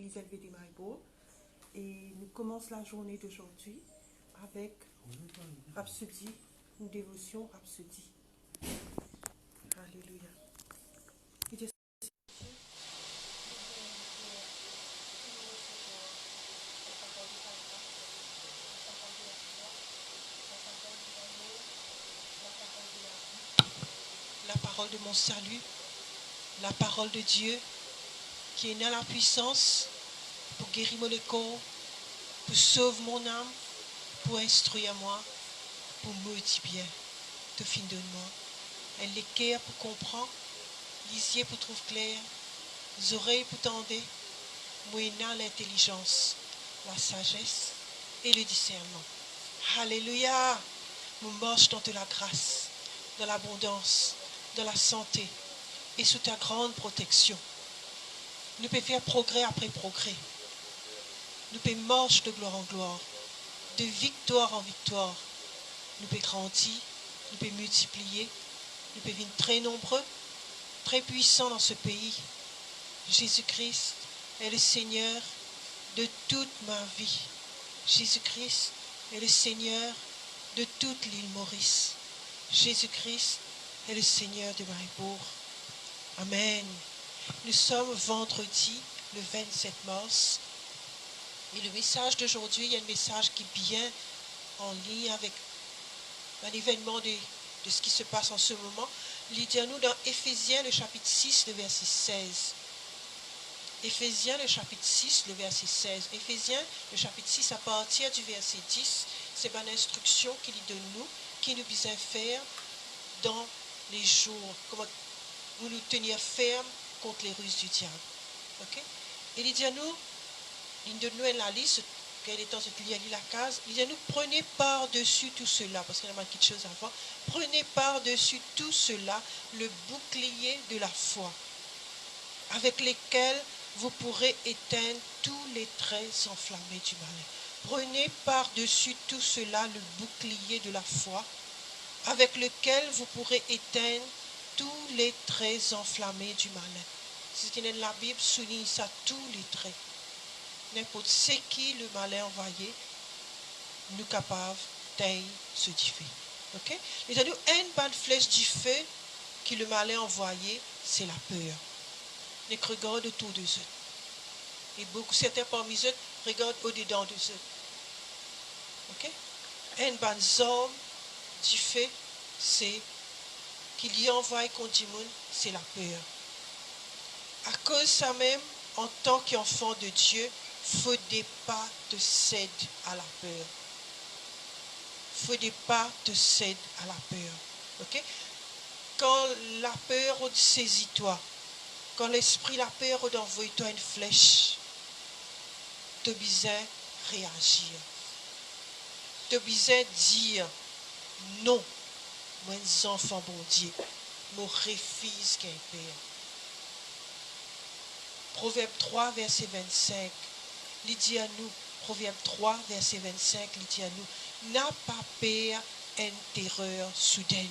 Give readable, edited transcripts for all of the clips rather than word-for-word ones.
l'église LVD Maïbo et nous commençons la journée d'aujourd'hui avec Rhapsodie, une dévotion Rhapsodie. Alléluia. La parole de mon salut, la parole de Dieu qui est dans la puissance pour guérir mon corps, pour sauver mon âme, pour instruire moi, pour me dire bien, te fin de moi. Elle l'équerre pour comprendre, les yeux pour trouver clair, les oreilles pour tendre, moyennant l'intelligence, la sagesse et le discernement. Alléluia! Nous marchons dans de la grâce, dans l'abondance, dans la santé et sous ta grande protection. Nous pouvons faire progrès après progrès. Nous pouvons marcher de gloire en gloire, de victoire en victoire. Nous pouvons grandir, nous pouvons multiplier, nous pouvons être très nombreux, très puissants dans ce pays. Jésus-Christ est le Seigneur de toute ma vie. Jésus-Christ est le Seigneur de toute l'île Maurice. Jésus-Christ est le Seigneur de Maïbourg. Amen. Nous sommes vendredi, le 27 mars. Et le message d'aujourd'hui, il y a un message qui est bien en lien avec un événement de ce qui se passe en ce moment. Il dit à nous dans Éphésiens, le chapitre 6, le verset 16. Éphésiens, le chapitre 6, le verset 16. Éphésiens, le chapitre 6, à partir du verset 10, c'est une instruction qu'il donne nous, qui nous vise à faire dans les jours, comment nous tenir fermes contre les ruses du diable. Okay? Et il dit à nous, il donne nous la liste, qu'elle est dans cette ligne la case, il dit à nous, prenez par-dessus tout cela, parce qu'il y a quelque chose avant, prenez par-dessus tout cela le bouclier de la foi, avec lesquels vous pourrez éteindre tous les traits enflammés du malin. Prenez par-dessus tout cela le bouclier de la foi, avec lequel vous pourrez éteindre tous les traits enflammés du malin. C'est la Bible souligne ça, tous les traits. N'importe ce qui le malin envoyé, nous capables d'être ce du feu. Ok? Et nous une bonne flèche du feu qui le malin envoyé, c'est la peur. Nous regardons autour de eux. Et beaucoup, certains parmi eux regardent au-dedans de eux. Ok? Une bonne zone du feu, c'est qu'il y envoie contre le monde, c'est la peur. À cause de ça même, en tant qu'enfant de Dieu, il ne faut pas te céder à la peur. Il ne faut pas te céder à la peur. Okay? Quand la peur saisit toi, quand l'esprit la peur envoie toi une flèche, tu as besoin de réagir. Tu as besoin de dire non, moi, enfant bon Dieu, je refuse qu'il y ait peur. Proverbe 3, verset 25, il dit à nous, Proverbe 3, verset 25, il dit à nous, n'a pas peur une terreur soudaine,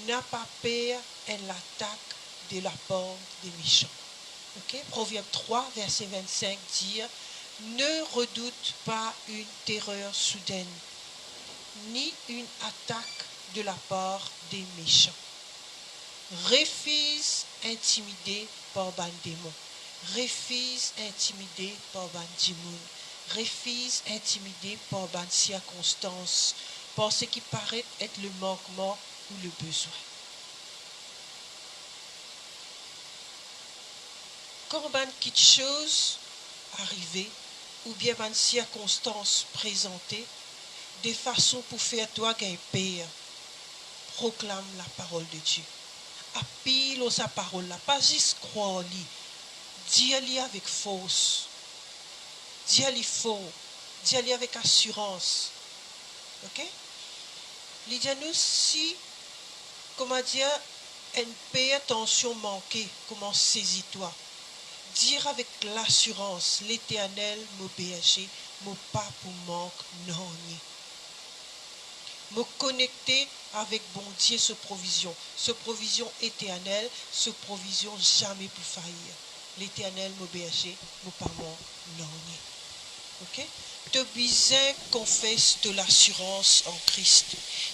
n'a pas peur une attaque de la part des méchants. Okay? Proverbe 3, verset 25 dit, ne redoute pas une terreur soudaine, ni une attaque de la part des méchants. Refuse intimidé par ban démon. Refuse intimidé par ban démon. Refuse intimidé par ban circonstance, par ce qui paraît être le manquement ou le besoin. Quand ban quelque chose arrivé ou bien ban circonstance présentée, de façon pour faire toi gagner peur, proclame la parole de Dieu. Appile sa parole là, pas juste croire lui, dis-le avec force, dis-le fort, dis-le avec assurance. Ok? Il dit à nous si, comment dire, une paix, tension manquée, comment saisis-toi? Dire avec l'assurance, l'Éternel m'obéit, mon pas pour manque non ni. Me connecter avec bon Dieu, ce provision éternelle, ce provision jamais pour faillir. l'Éternel mon berger, mon pas mon non. Ok? Tu as besoin qu'on fasse de l'assurance en Christ.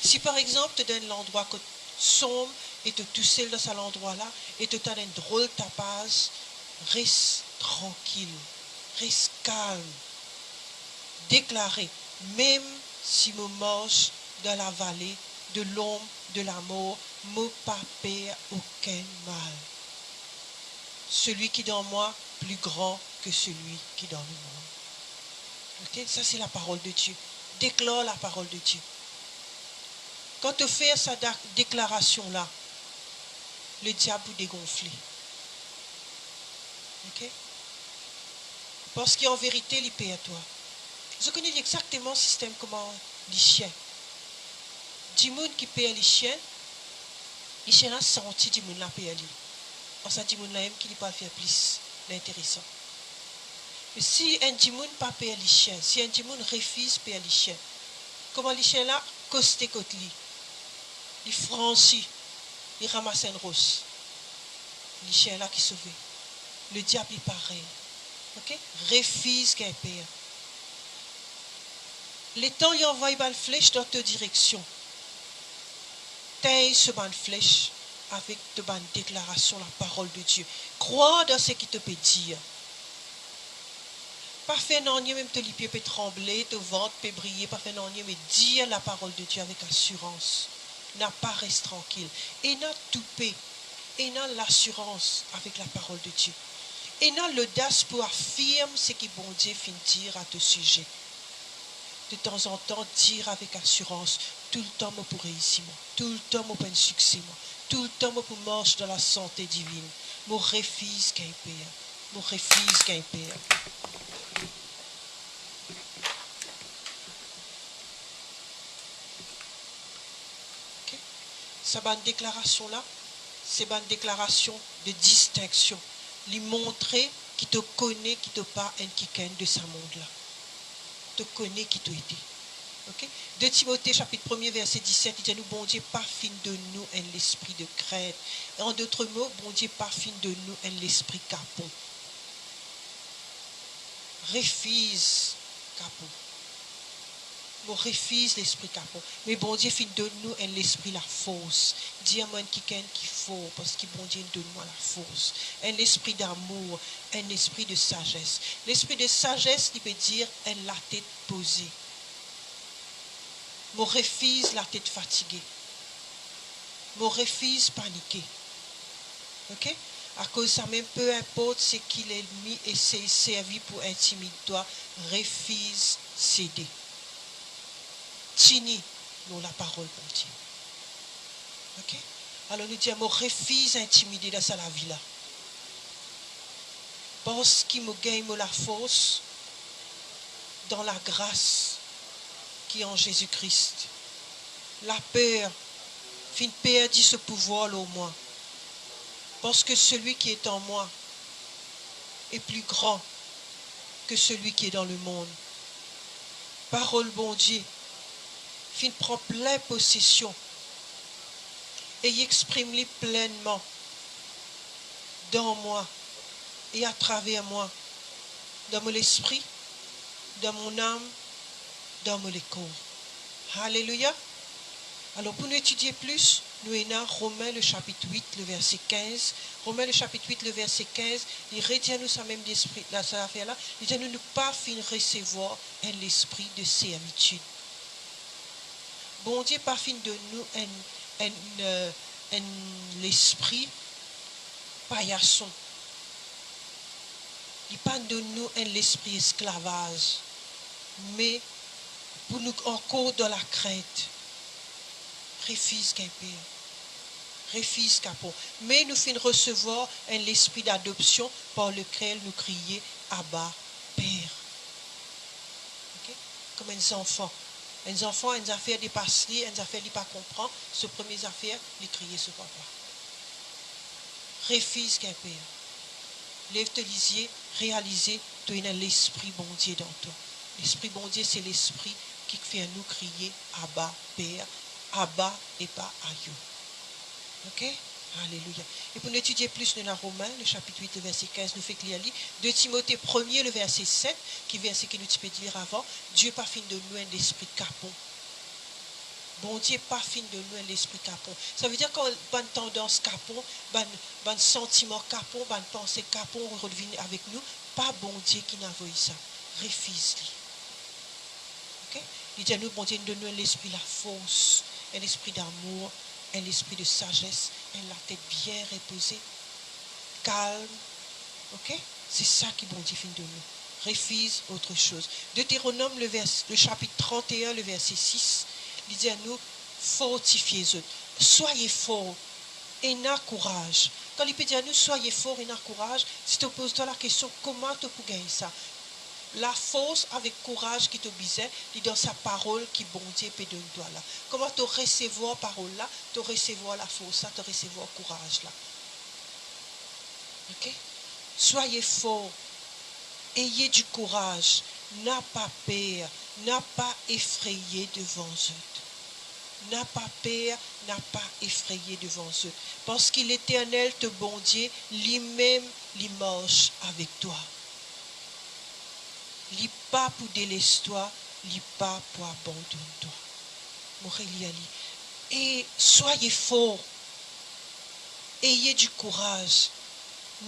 Si par exemple tu es dans l'endroit que sombre et tu es tout seul dans cet endroit-là et tu as un drôle de tapage, reste tranquille, reste calme. Déclarez, même si je marche dans la vallée de l'ombre de la mort, je pas peur aucun mal. Celui qui est dans moi, plus grand que celui qui est dans le monde. Okay? Ça, c'est la parole de Dieu. Déclare la parole de Dieu. Quand tu fais cette déclaration-là, le diable vous dégonfle. Okay? Parce qu'en vérité, il paie à toi. Je connais exactement le système comment les chiens. Du monde qui paie les chiens là senti du monde là paie lui. On sait du monde là même qui ne pas faire plus l'intéressant. Mais si un du monde pas paie les chiens, si un du monde refuse paie les chiens, comment les chiens là costent côté lui, il franchit, il ramasse une rose. Les chiens là qui sauvent. Le diable est pareil. OK? Refuse qu'un père. Les temps il envoie une flèche dans ta direction. Taille ce bonne flèche avec de bonnes déclarations, la parole de Dieu. Crois dans ce qu'il te peut dire. Pas faire non, même te les pieds peut trembler, te ventre peut briller, pas faire non, mais dire la parole de Dieu avec assurance. N'a pas reste tranquille. Et n'a tout paix. Et n'a l'assurance avec la parole de Dieu. Et n'a l'audace pour affirmer ce que bon Dieu finit dire à ce sujet. De temps en temps, dire avec assurance, tout le temps pour réussir, tout le temps pour un succès, tout le temps pour marcher dans la santé divine. Mon refuse qu'un père. Mon refuse qu'un père. Okay? Cette bonne déclaration-là, c'est une déclaration de distinction. Lui montrer qui te connaît, qui te pas un qui de ce monde-là. Te connaît qui te été. Okay? 2 Timothée chapitre 1 verset 17, il dit nous, bon Dieu, pas fin de nous un l'esprit de crainte. En d'autres mots, bon Dieu, pas fin de nous un l'esprit capon. Refuse capon. Mon refuse l'esprit capon. Mais bon Dieu, fin de nous un l'esprit la force. Dis à moi qui faut, parce que bon Dieu donne-moi la force. Un esprit d'amour, un esprit de sagesse. L'esprit de sagesse, il peut dire un la tête posée. Mon refuse la tête fatiguée. Mon refuse paniqué. Ok? À cause de ça, même peu importe ce qu'il est mis et s'est servi pour intimider toi, refuse céder. Tini, nous la parole pour Dieu. Ok? Alors nous disons, mon refuse intimider dans sa la vie là. Parce qu'il me gagne la force dans la grâce qui est en Jésus-Christ. La peur, fin perdit ce pouvoir là au moins. Parce que celui qui est en moi est plus grand que celui qui est dans le monde. Parole bon Dieu, fin prend pleine possession et y exprime-les pleinement dans moi et à travers moi, dans mon esprit, dans mon âme, dans mon corps. Alléluia. Alors pour nous étudier plus, nous avons Romains le chapitre 8, le verset 15. Romains le chapitre 8, le verset 15, il retient nous ça même d'esprit, là, cette affaire-là. Il dit nous ne pas fin recevoir un esprit de servitude. Bon Dieu pas fin de nous l'esprit paillasson. Il pas de nous l'esprit esclavage, mais pour nous encore dans la crainte. Refuse qu'un père. Refuse capot. Mais nous finissons recevoir un esprit d'adoption par lequel nous crions Abba, Père. Okay? Comme un enfant. Un enfant, une affaire de passerie, une affaire de pas comprendre. Ce premier affaire, il criait ce papa. Refuse qu'un père. Lève-toi lisier, réalisez, tu as l'esprit bon Dieu dans toi. L'esprit bon Dieu, c'est l'esprit qui fait nous crier Abba, Père. Abba et pas Ayou. Ok? Alléluia. Et pour nous étudier plus dans la Romains, le chapitre 8, le verset 15, nous fait lire 2 Timothée 1er, le verset 7, qui est verset que nous peut dire avant, Dieu pas fin de nous un esprit de capon. Bon Dieu pas fin de nous un esprit capon. Ça veut dire qu'on a une tendance capon, un sentiment capon, une pensée capon revient avec nous, pas bon Dieu qui n'a envoyé ça. Refuse-le. OK? Il dit à nous, bon Dieu, donne nous l'esprit la force, un esprit d'amour, un esprit de sagesse, la tête bien reposée, calme. OK? C'est ça qui bon Dieu fait de nous. Refuse autre chose. Deutéronome, le chapitre 31, le verset 6, il dit à nous, fortifiez-vous. Soyez forts et n'a courage. Quand il peut dire à nous, soyez forts et n'a courage, si tu poses toi la question, comment tu peux gagner ça? La force avec courage qui te bisait, il dans sa parole qui bon Dieu peut donner toi là. Comment tu recevoir parole là, tu recevoir la force là, tu recevoir courage là. OK? Soyez forts, ayez du courage, n'a pas peur, n'a pas effrayé devant eux. N'a pas peur, n'a pas effrayé devant eux. Parce qu'il l'Éternel te bon Dieu, lui-même, il marche avec toi. Li pas pour délaisser toi, li pas pour abandonner toi. Et soyez forts, ayez du courage,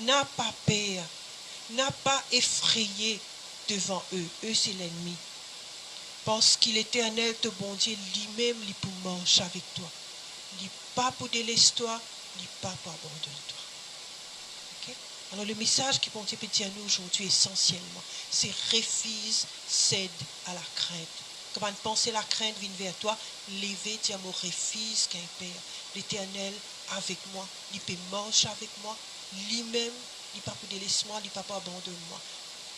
n'a pas peur, n'a pas effrayé devant eux. Eux, c'est l'ennemi. Parce qu'il est éternel, te bon Dieu, lui-même, il pour marcher avec toi. Il pas pour délaisser toi, il pas pour abandonner toi. Okay? Alors le message qui bon Dieu peut dire à nous aujourd'hui essentiellement, c'est refuse, cède à la crainte. Comment penser la crainte vient vers toi, lever, dire mon refuse qu'un Père, l'Éternel avec moi, il peut marcher avec moi, lui-même, il pas pour délaisser moi, il pas pour abandonner moi.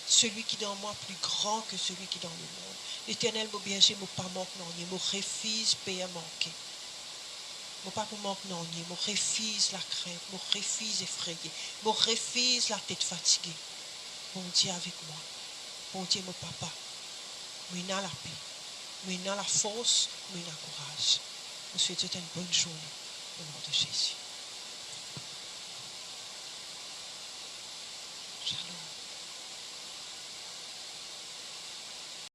Celui qui est dans moi plus grand que celui qui est dans le monde. L'Éternel m'a bien j'ai pas manque non, il me refuse Père manquer. Mon pas pour manque non, il me refuse la crainte, me refuse effrayé, me refuse la tête fatiguée. Bon Dieu avec moi. Bon Dieu mon papa. Mais il a la paix. Mais il a la force, mais il a le courage. Je vous souhaite une bonne journée au nom de Jésus.